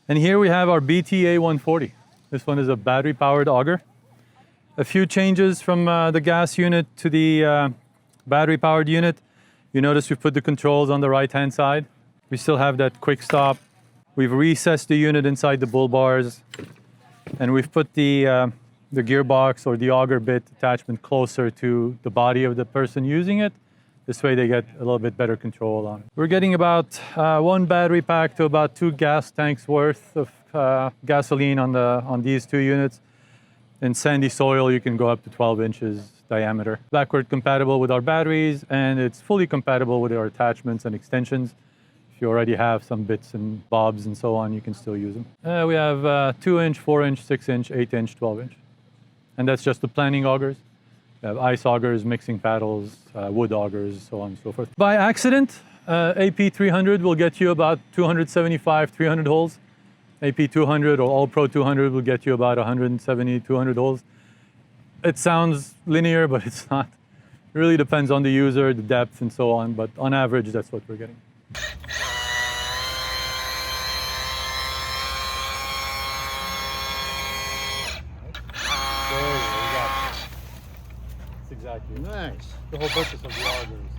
And here we have our BTA 140. This one is a battery-powered auger. A few changes from the gas unit to the battery-powered unit. You notice we've put the controls on the right-hand side. We still have that quick stop. We've recessed the unit inside the bull bars, and we've put the gearbox or the auger bit attachment closer to the body of the person using it. This way they get a little bit better control on it. We're getting about one battery pack to about 2 gas tanks worth of gasoline on these 2 units. In sandy soil, you can go up to 12 inches diameter. Backward compatible with our batteries, and it's fully compatible with our attachments and extensions. If you already have some bits and bobs and so on, you can still use them. We have 2-inch, 4-inch, 6-inch, 8-inch, 12-inch. And that's just the planning augers. We have ice augers, mixing paddles, wood augers, so on and so forth. By accident, AP300 will get you about 275, 300 holes. AP200 or All Pro 200 will get you about 170, 200 holes. It sounds linear, but it's not. It really depends on the user, the depth, and so on, but on average, that's what we're getting. Exactly. Nice. The whole purpose of the augers.